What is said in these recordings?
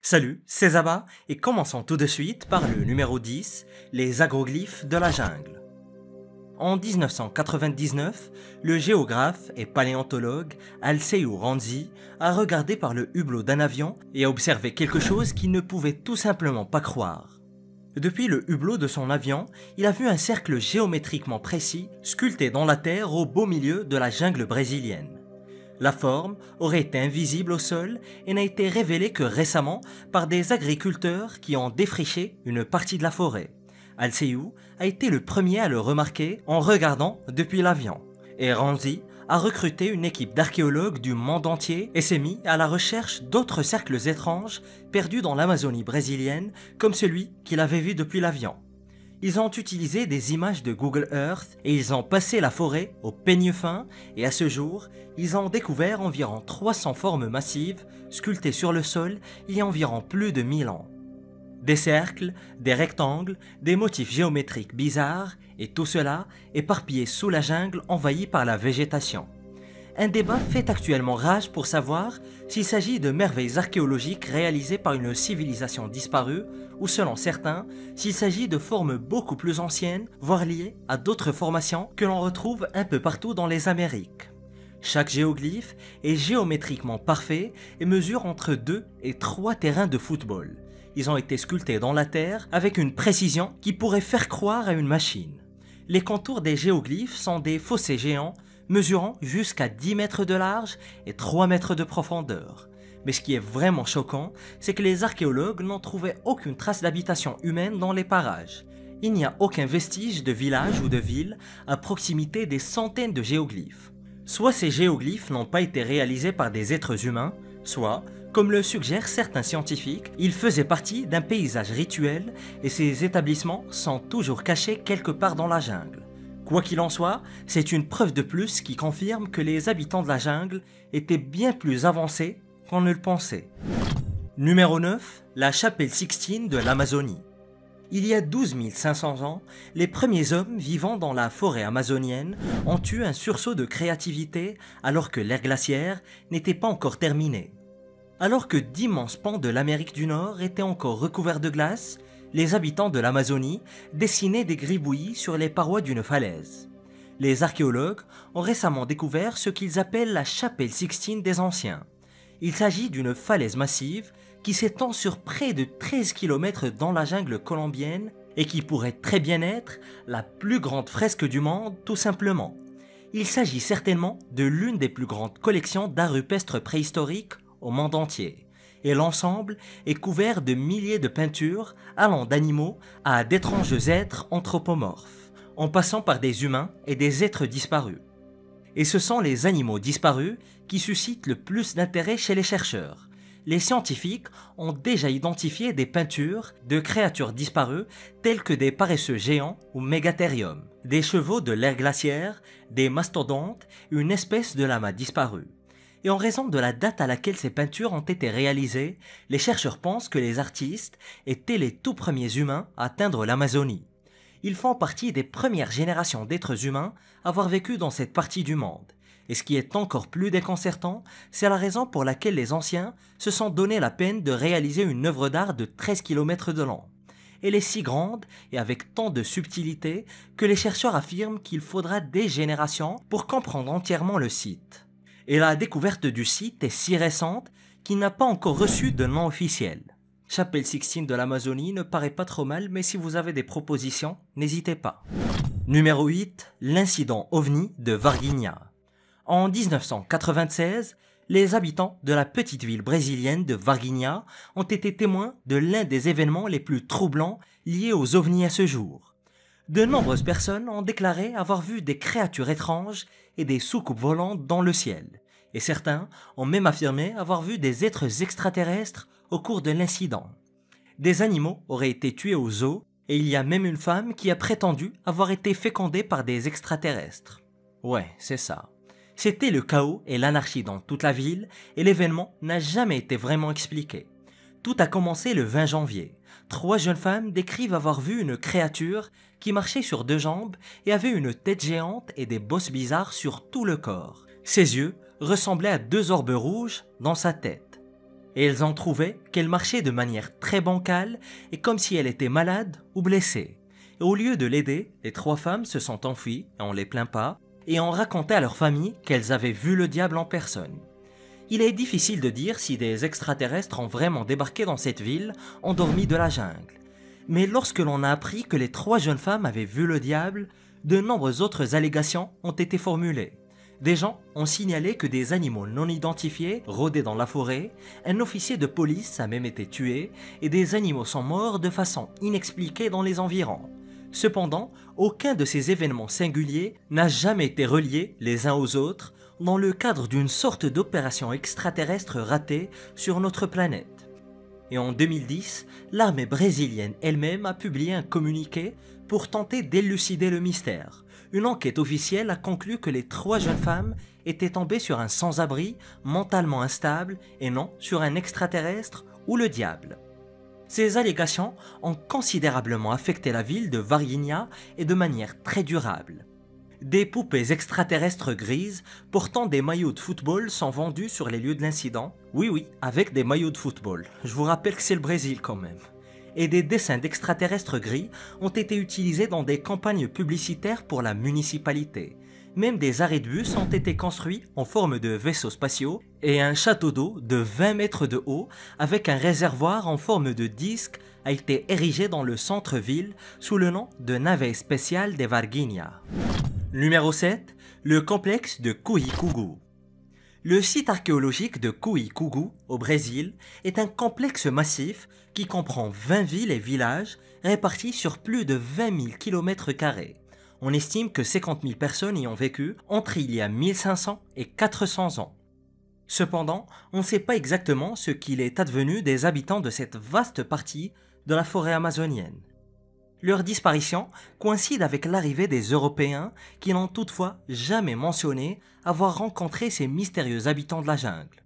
Salut, c'est Zaba et commençons tout de suite par le numéro 10, les agroglyphes de la jungle. En 1999, le géographe et paléontologue Alceu Ranzi a regardé par le hublot d'un avion et a observé quelque chose qu'il ne pouvait tout simplement pas croire. Depuis le hublot de son avion, il a vu un cercle géométriquement précis sculpté dans la terre au beau milieu de la jungle brésilienne. La forme aurait été invisible au sol et n'a été révélée que récemment par des agriculteurs qui ont défriché une partie de la forêt. Alceu a été le premier à le remarquer en regardant depuis l'avion. Et Ranzi a recruté une équipe d'archéologues du monde entier et s'est mis à la recherche d'autres cercles étranges perdus dans l'Amazonie brésilienne comme celui qu'il avait vu depuis l'avion. Ils ont utilisé des images de Google Earth et ils ont passé la forêt au peigne fin et à ce jour, ils ont découvert environ 300 formes massives sculptées sur le sol il y a environ plus de 1000 ans. Des cercles, des rectangles, des motifs géométriques bizarres et tout cela éparpillé sous la jungle envahie par la végétation. Un débat fait actuellement rage pour savoir s'il s'agit de merveilles archéologiques réalisées par une civilisation disparue ou selon certains, s'il s'agit de formes beaucoup plus anciennes, voire liées à d'autres formations que l'on retrouve un peu partout dans les Amériques. Chaque géoglyphe est géométriquement parfait et mesure entre 2 et 3 terrains de football. Ils ont été sculptés dans la terre avec une précision qui pourrait faire croire à une machine. Les contours des géoglyphes sont des fossés géants mesurant jusqu'à 10 mètres de large et 3 mètres de profondeur. Mais ce qui est vraiment choquant, c'est que les archéologues n'ont trouvé aucune trace d'habitation humaine dans les parages. Il n'y a aucun vestige de village ou de ville à proximité des centaines de géoglyphes. Soit ces géoglyphes n'ont pas été réalisés par des êtres humains, soit, comme le suggèrent certains scientifiques, ils faisaient partie d'un paysage rituel et ces établissements sont toujours cachés quelque part dans la jungle. Quoi qu'il en soit, c'est une preuve de plus qui confirme que les habitants de la jungle étaient bien plus avancés qu'on ne le pensait. Numéro 9, la chapelle Sixtine de l'Amazonie. Il y a 12 500 ans, les premiers hommes vivant dans la forêt amazonienne ont eu un sursaut de créativité alors que l'ère glaciaire n'était pas encore terminée. Alors que d'immenses pans de l'Amérique du Nord étaient encore recouverts de glace, les habitants de l'Amazonie dessinaient des gribouillis sur les parois d'une falaise. Les archéologues ont récemment découvert ce qu'ils appellent la chapelle Sixtine des Anciens. Il s'agit d'une falaise massive qui s'étend sur près de 13 km dans la jungle colombienne et qui pourrait très bien être la plus grande fresque du monde tout simplement. Il s'agit certainement de l'une des plus grandes collections d'art rupestre préhistorique au monde entier. Et l'ensemble est couvert de milliers de peintures allant d'animaux à d'étranges êtres anthropomorphes, en passant par des humains et des êtres disparus. Et ce sont les animaux disparus qui suscitent le plus d'intérêt chez les chercheurs. Les scientifiques ont déjà identifié des peintures de créatures disparues telles que des paresseux géants ou mégathériums, des chevaux de l'ère glaciaire, des mastodontes, une espèce de lama disparue. Et en raison de la date à laquelle ces peintures ont été réalisées, les chercheurs pensent que les artistes étaient les tout premiers humains à atteindre l'Amazonie. Ils font partie des premières générations d'êtres humains à avoir vécu dans cette partie du monde. Et ce qui est encore plus déconcertant, c'est la raison pour laquelle les anciens se sont donné la peine de réaliser une œuvre d'art de 13 km de long. Elle est si grande et avec tant de subtilité que les chercheurs affirment qu'il faudra des générations pour comprendre entièrement le site. Et la découverte du site est si récente qu'il n'a pas encore reçu de nom officiel. Chapelle Sixtine de l'Amazonie ne paraît pas trop mal, mais si vous avez des propositions, n'hésitez pas. Numéro 8, l'incident OVNI de Varginha. En 1996, les habitants de la petite ville brésilienne de Varginha ont été témoins de l'un des événements les plus troublants liés aux ovnis à ce jour. De nombreuses personnes ont déclaré avoir vu des créatures étranges et des soucoupes volantes dans le ciel, et certains ont même affirmé avoir vu des êtres extraterrestres au cours de l'incident. Des animaux auraient été tués au zoo, et il y a même une femme qui a prétendu avoir été fécondée par des extraterrestres. Ouais, c'est ça. C'était le chaos et l'anarchie dans toute la ville, et l'événement n'a jamais été vraiment expliqué. Tout a commencé le 20 janvier. 3 jeunes femmes décrivent avoir vu une créature qui marchait sur 2 jambes et avait une tête géante et des bosses bizarres sur tout le corps. Ses yeux ressemblaient à 2 orbes rouges dans sa tête. et ils ont trouvé qu'elle marchait de manière très bancale et comme si elle était malade ou blessée. Et au lieu de l'aider, les 3 femmes se sont enfuies, et on les plaint pas, et ont raconté à leur famille qu'elles avaient vu le diable en personne. Il est difficile de dire si des extraterrestres ont vraiment débarqué dans cette ville endormie de la jungle. Mais lorsque l'on a appris que les 3 jeunes femmes avaient vu le diable, de nombreuses autres allégations ont été formulées. Des gens ont signalé que des animaux non identifiés rôdaient dans la forêt, un officier de police a même été tué et des animaux sont morts de façon inexpliquée dans les environs. Cependant, aucun de ces événements singuliers n'a jamais été relié les uns aux autres dans le cadre d'une sorte d'opération extraterrestre ratée sur notre planète. Et en 2010, l'armée brésilienne elle-même a publié un communiqué pour tenter d'élucider le mystère. Une enquête officielle a conclu que les 3 jeunes femmes étaient tombées sur un sans-abri mentalement instable et non sur un extraterrestre ou le diable. Ces allégations ont considérablement affecté la ville de Varginha et de manière très durable. Des poupées extraterrestres grises portant des maillots de football sont vendues sur les lieux de l'incident. Oui, avec des maillots de football. Je vous rappelle que c'est le Brésil quand même. Et des dessins d'extraterrestres gris ont été utilisés dans des campagnes publicitaires pour la municipalité. Même des arrêts de bus ont été construits en forme de vaisseaux spatiaux et un château d'eau de 20 mètres de haut avec un réservoir en forme de disque a été érigé dans le centre-ville sous le nom de Nave Espacial de Varginha. Numéro 7, le complexe de Cuicugu. Le site archéologique de Cuicugu, au Brésil, est un complexe massif qui comprend 20 villes et villages répartis sur plus de 20 000 km². On estime que 50 000 personnes y ont vécu entre il y a 1500 et 400 ans. Cependant, on ne sait pas exactement ce qu'il est advenu des habitants de cette vaste partie de la forêt amazonienne. Leur disparition coïncide avec l'arrivée des Européens qui n'ont toutefois jamais mentionné avoir rencontré ces mystérieux habitants de la jungle.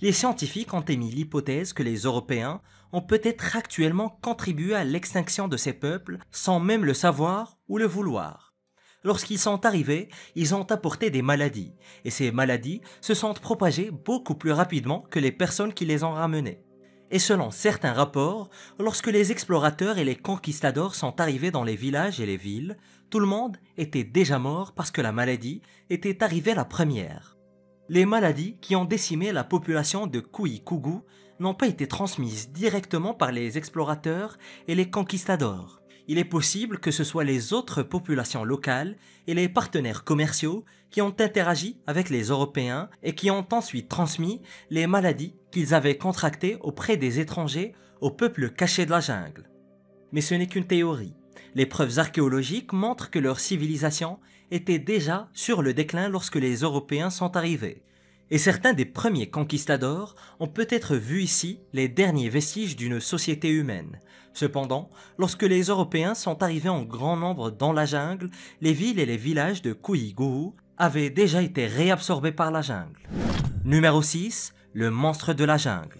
Les scientifiques ont émis l'hypothèse que les Européens ont peut-être actuellement contribué à l'extinction de ces peuples sans même le savoir ou le vouloir. Lorsqu'ils sont arrivés, ils ont apporté des maladies, et ces maladies se sont propagées beaucoup plus rapidement que les personnes qui les ont ramenées. Et selon certains rapports, lorsque les explorateurs et les conquistadors sont arrivés dans les villages et les villes, tout le monde était déjà mort parce que la maladie était arrivée la première. Les maladies qui ont décimé la population de Cuicugu n'ont pas été transmises directement par les explorateurs et les conquistadors. Il est possible que ce soit les autres populations locales et les partenaires commerciaux qui ont interagi avec les Européens et qui ont ensuite transmis les maladies qu'ils avaient contractées auprès des étrangers aux peuples cachés de la jungle. Mais ce n'est qu'une théorie. Les preuves archéologiques montrent que leur civilisation était déjà sur le déclin lorsque les Européens sont arrivés. Et certains des premiers conquistadors ont peut-être vu ici les derniers vestiges d'une société humaine. Cependant, lorsque les Européens sont arrivés en grand nombre dans la jungle, les villes et les villages de Cuicugu avaient déjà été réabsorbés par la jungle. Numéro 6, le monstre de la jungle.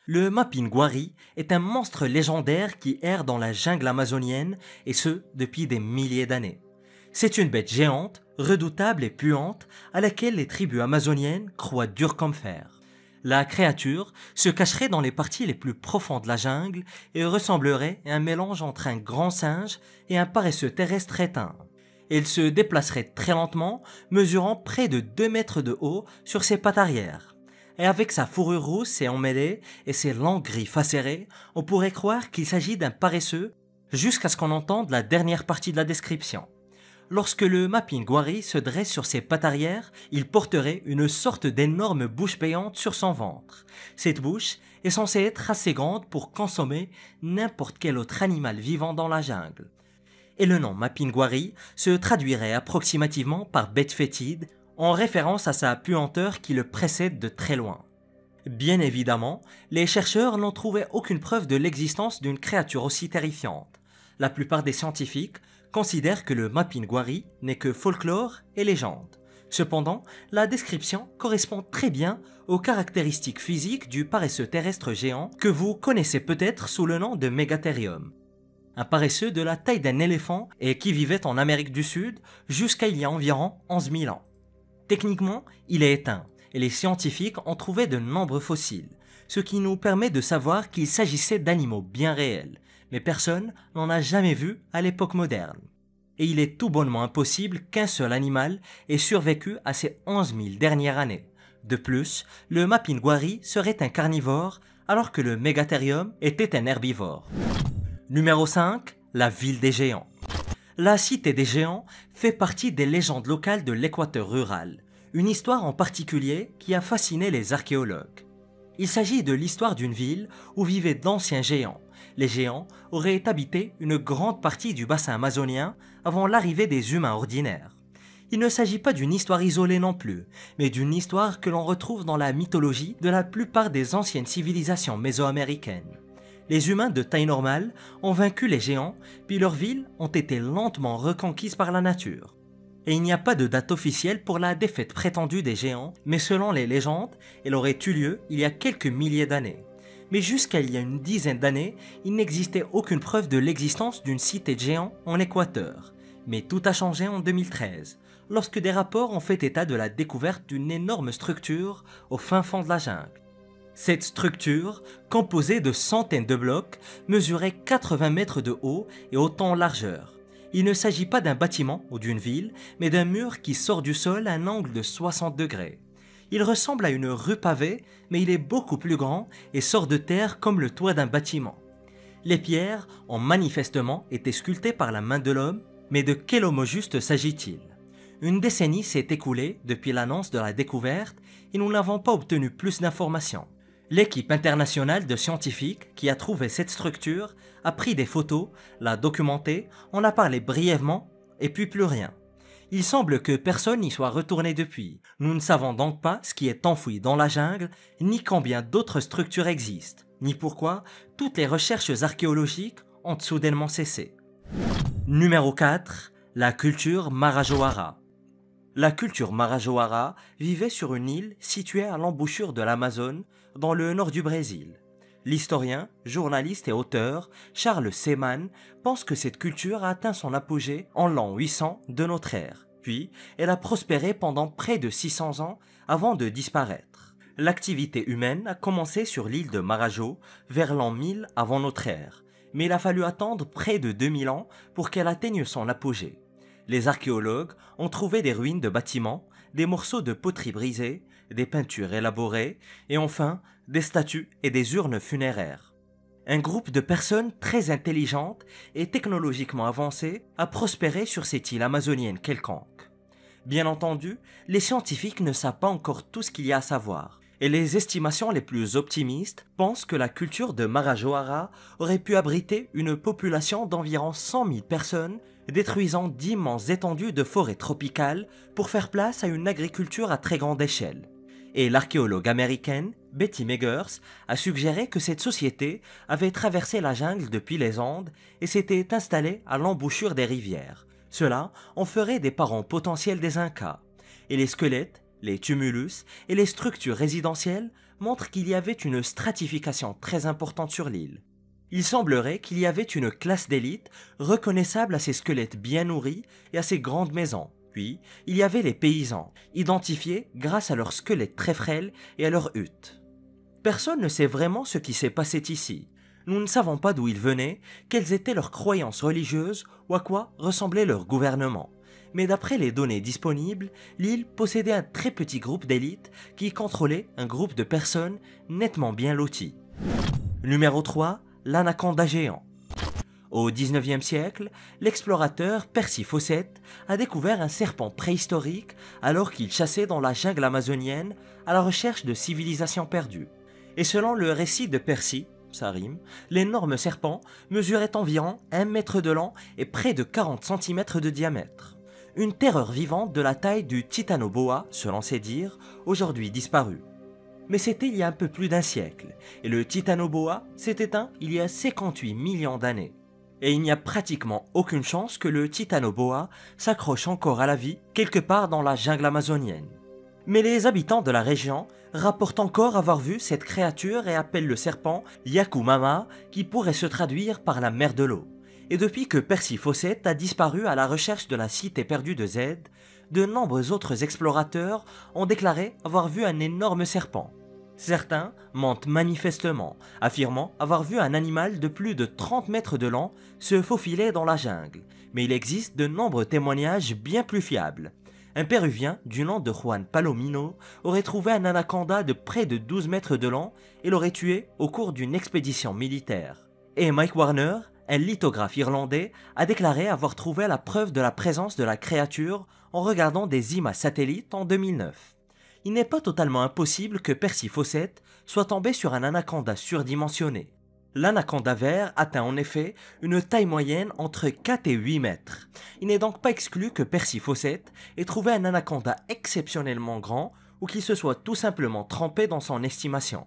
Le Mapinguari est un monstre légendaire qui erre dans la jungle amazonienne et ce, depuis des milliers d'années. C'est une bête géante, redoutable et puante à laquelle les tribus amazoniennes croient dur comme fer. La créature se cacherait dans les parties les plus profondes de la jungle et ressemblerait à un mélange entre un grand singe et un paresseux terrestre éteint. Elle se déplacerait très lentement, mesurant près de 2 mètres de haut sur ses pattes arrière. Et avec sa fourrure rousse et emmêlée et ses longues griffes acérées, on pourrait croire qu'il s'agit d'un paresseux jusqu'à ce qu'on entende la dernière partie de la description. Lorsque le Mapinguari se dresse sur ses pattes arrière, il porterait une sorte d'énorme bouche béante sur son ventre. Cette bouche est censée être assez grande pour consommer n'importe quel autre animal vivant dans la jungle. Et le nom Mapinguari se traduirait approximativement par bête fétide, en référence à sa puanteur qui le précède de très loin. Bien évidemment, les chercheurs n'ont trouvé aucune preuve de l'existence d'une créature aussi terrifiante. La plupart des scientifiques considèrent que le Mapinguari n'est que folklore et légende. Cependant, la description correspond très bien aux caractéristiques physiques du paresseux terrestre géant que vous connaissez peut-être sous le nom de Megatherium. Un paresseux de la taille d'un éléphant et qui vivait en Amérique du Sud jusqu'à il y a environ 11 000 ans. Techniquement, il est éteint et les scientifiques ont trouvé de nombreux fossiles. ce qui nous permet de savoir qu'il s'agissait d'animaux bien réels, mais personne n'en a jamais vu à l'époque moderne. Et il est tout bonnement impossible qu'un seul animal ait survécu à ces 11 000 dernières années. De plus, le mapinguari serait un carnivore alors que le Megatherium était un herbivore. Numéro 5. La ville des géants. La cité des géants fait partie des légendes locales de l'Équateur rural, une histoire en particulier qui a fasciné les archéologues. Il s'agit de l'histoire d'une ville où vivaient d'anciens géants. Les géants auraient habité une grande partie du bassin amazonien avant l'arrivée des humains ordinaires. Il ne s'agit pas d'une histoire isolée non plus, mais d'une histoire que l'on retrouve dans la mythologie de la plupart des anciennes civilisations mésoaméricaines. Les humains de taille normale ont vaincu les géants, puis leurs villes ont été lentement reconquises par la nature. Et il n'y a pas de date officielle pour la défaite prétendue des géants, mais selon les légendes, elle aurait eu lieu il y a quelques milliers d'années. Mais jusqu'à il y a une dizaine d'années, il n'existait aucune preuve de l'existence d'une cité de géants en Équateur. Mais tout a changé en 2013, lorsque des rapports ont fait état de la découverte d'une énorme structure au fin fond de la jungle. Cette structure, composée de centaines de blocs, mesurait 80 mètres de haut et autant en largeur. Il ne s'agit pas d'un bâtiment ou d'une ville, mais d'un mur qui sort du sol à un angle de 60 degrés. Il ressemble à une rue pavée, mais il est beaucoup plus grand et sort de terre comme le toit d'un bâtiment. Les pierres ont manifestement été sculptées par la main de l'homme, mais de quel homme au juste s'agit-il? Une décennie s'est écoulée depuis l'annonce de la découverte et nous n'avons pas obtenu plus d'informations. L'équipe internationale de scientifiques qui a trouvé cette structure a pris des photos, l'a documentée, en a parlé brièvement et puis plus rien. Il semble que personne n'y soit retourné depuis. Nous ne savons donc pas ce qui est enfoui dans la jungle, ni combien d'autres structures existent, ni pourquoi toutes les recherches archéologiques ont soudainement cessé. Numéro 4. La culture Marajoara. La culture Marajoara vivait sur une île située à l'embouchure de l'Amazone, dans le nord du Brésil. L'historien, journaliste et auteur Charles Seemann pense que cette culture a atteint son apogée en l'an 800 de notre ère, puis elle a prospéré pendant près de 600 ans avant de disparaître. L'activité humaine a commencé sur l'île de Marajo vers l'an 1000 avant notre ère, mais il a fallu attendre près de 2000 ans pour qu'elle atteigne son apogée. Les archéologues ont trouvé des ruines de bâtiments, des morceaux de poterie brisés, des peintures élaborées et enfin des statues et des urnes funéraires. Un groupe de personnes très intelligentes et technologiquement avancées a prospéré sur cette île amazonienne quelconque. Bien entendu, les scientifiques ne savent pas encore tout ce qu'il y a à savoir, et les estimations les plus optimistes pensent que la culture de Marajoara aurait pu abriter une population d'environ 100 000 personnes, détruisant d'immenses étendues de forêts tropicales pour faire place à une agriculture à très grande échelle. Et l'archéologue américaine Betty Meggers a suggéré que cette société avait traversé la jungle depuis les Andes et s'était installée à l'embouchure des rivières. Cela en ferait des parents potentiels des Incas. Et les squelettes, les tumulus et les structures résidentielles montrent qu'il y avait une stratification très importante sur l'île. Il semblerait qu'il y avait une classe d'élite reconnaissable à ces squelettes bien nourris et à ces grandes maisons. Puis, il y avait les paysans, identifiés grâce à leurs squelettes très frêles et à leurs huttes. Personne ne sait vraiment ce qui s'est passé ici. Nous ne savons pas d'où ils venaient, quelles étaient leurs croyances religieuses ou à quoi ressemblait leur gouvernement. Mais d'après les données disponibles, l'île possédait un très petit groupe d'élite qui contrôlait un groupe de personnes nettement bien loties. Numéro 3. L'anaconda géant. Au XIXe siècle, l'explorateur Percy Fawcett a découvert un serpent préhistorique alors qu'il chassait dans la jungle amazonienne à la recherche de civilisations perdues. Et selon le récit de Percy, ça rime, l'énorme serpent mesurait environ 1 mètre de long et près de 40 cm de diamètre. Une terreur vivante de la taille du titanoboa, selon ses dires, aujourd'hui disparu. Mais c'était il y a un peu plus d'1 siècle, et le titanoboa s'est éteint il y a 58 millions d'années. Et il n'y a pratiquement aucune chance que le titanoboa s'accroche encore à la vie quelque part dans la jungle amazonienne. Mais les habitants de la région rapportent encore avoir vu cette créature et appellent le serpent Yakumama, qui pourrait se traduire par la mer de l'eau. Et depuis que Percy Fawcett a disparu à la recherche de la cité perdue de Z, de nombreux autres explorateurs ont déclaré avoir vu un énorme serpent. Certains mentent manifestement, affirmant avoir vu un animal de plus de 30 mètres de long se faufiler dans la jungle, mais il existe de nombreux témoignages bien plus fiables. Un Péruvien du nom de Juan Palomino aurait trouvé un anaconda de près de 12 mètres de long et l'aurait tué au cours d'une expédition militaire. Et Mike Warner, un lithographe irlandais, a déclaré avoir trouvé la preuve de la présence de la créature en regardant des images satellites en 2009. Il n'est pas totalement impossible que Percy Fawcett soit tombé sur un anaconda surdimensionné. L'anaconda vert atteint en effet une taille moyenne entre 4 et 8 mètres. Il n'est donc pas exclu que Percy Fawcett ait trouvé un anaconda exceptionnellement grand ou qu'il se soit tout simplement trompé dans son estimation.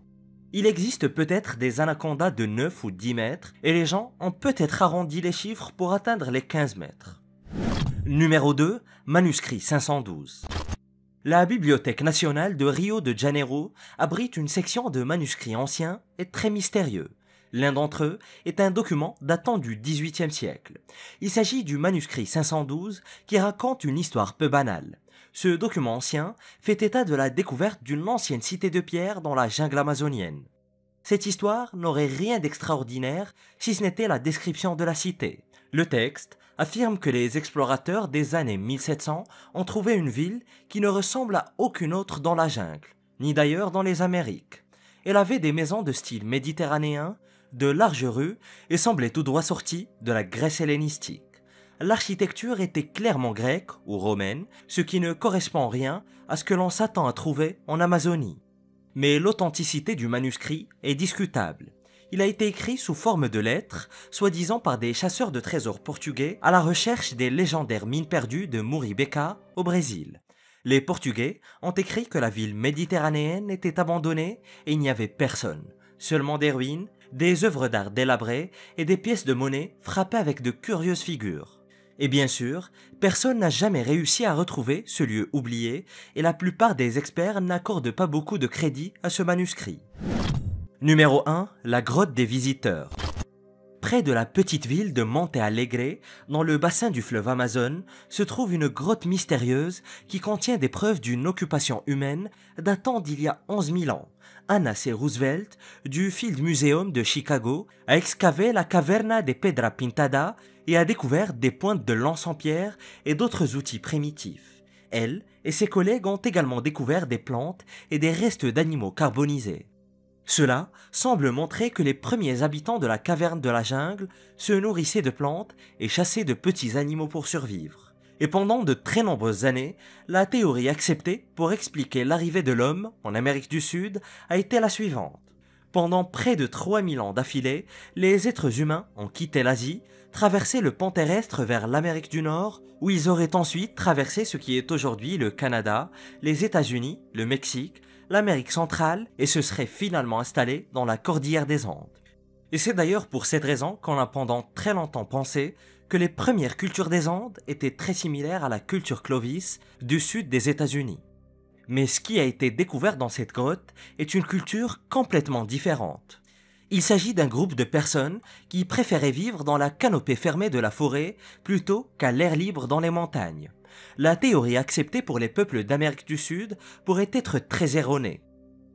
Il existe peut-être des anacondas de 9 ou 10 mètres et les gens ont peut-être arrondi les chiffres pour atteindre les 15 mètres. Numéro 2, manuscrit 512. La Bibliothèque nationale de Rio de Janeiro abrite une section de manuscrits anciens et très mystérieux. L'un d'entre eux est un document datant du XVIIIe siècle. Il s'agit du manuscrit 512 qui raconte une histoire peu banale. Ce document ancien fait état de la découverte d'une ancienne cité de pierre dans la jungle amazonienne. Cette histoire n'aurait rien d'extraordinaire si ce n'était la description de la cité. Le texte affirme que les explorateurs des années 1700 ont trouvé une ville qui ne ressemble à aucune autre dans la jungle, ni d'ailleurs dans les Amériques. Elle avait des maisons de style méditerranéen, de larges rues et semblait tout droit sortie de la Grèce hellénistique. L'architecture était clairement grecque ou romaine, ce qui ne correspond en rien à ce que l'on s'attend à trouver en Amazonie. Mais l'authenticité du manuscrit est discutable. Il a été écrit sous forme de lettres, soi-disant par des chasseurs de trésors portugais à la recherche des légendaires mines perdues de Muribeca au Brésil. Les Portugais ont écrit que la ville méditerranéenne était abandonnée et il n'y avait personne, seulement des ruines, des œuvres d'art délabrées et des pièces de monnaie frappées avec de curieuses figures. Et bien sûr, personne n'a jamais réussi à retrouver ce lieu oublié et la plupart des experts n'accordent pas beaucoup de crédit à ce manuscrit. Numéro 1, la grotte des visiteurs. Près de la petite ville de Monte Alegre, dans le bassin du fleuve Amazone, se trouve une grotte mystérieuse qui contient des preuves d'une occupation humaine datant d'il y a 11 000 ans. Anna C. Roosevelt, du Field Museum de Chicago, a excavé la caverna de Pedra Pintada et a découvert des pointes de lance en pierre et d'autres outils primitifs. Elle et ses collègues ont également découvert des plantes et des restes d'animaux carbonisés. Cela semble montrer que les premiers habitants de la caverne de la jungle se nourrissaient de plantes et chassaient de petits animaux pour survivre. Et pendant de très nombreuses années, la théorie acceptée pour expliquer l'arrivée de l'homme en Amérique du Sud a été la suivante. Pendant près de 3000 ans d'affilée, les êtres humains ont quitté l'Asie, traversé le pont terrestre vers l'Amérique du Nord, où ils auraient ensuite traversé ce qui est aujourd'hui le Canada, les États-Unis, le Mexique, l'Amérique centrale et se seraient finalement installés dans la cordillère des Andes. Et c'est d'ailleurs pour cette raison qu'on a pendant très longtemps pensé que les premières cultures des Andes étaient très similaires à la culture Clovis du sud des États-Unis. Mais ce qui a été découvert dans cette grotte est une culture complètement différente. Il s'agit d'un groupe de personnes qui préféraient vivre dans la canopée fermée de la forêt plutôt qu'à l'air libre dans les montagnes. La théorie acceptée pour les peuples d'Amérique du Sud pourrait être très erronée.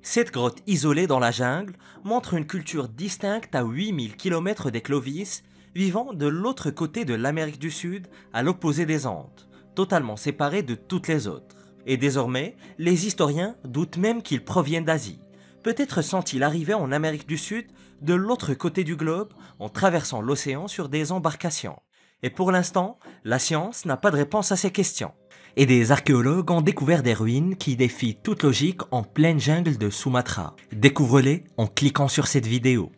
Cette grotte isolée dans la jungle montre une culture distincte à 8000 km des Clovis, vivant de l'autre côté de l'Amérique du Sud, à l'opposé des Andes, totalement séparée de toutes les autres. Et désormais, les historiens doutent même qu'ils proviennent d'Asie. Peut-être sont-ils arrivés en Amérique du Sud de l'autre côté du globe en traversant l'océan sur des embarcations. Et pour l'instant, la science n'a pas de réponse à ces questions. Et des archéologues ont découvert des ruines qui défient toute logique en pleine jungle de Sumatra. Découvre-les en cliquant sur cette vidéo.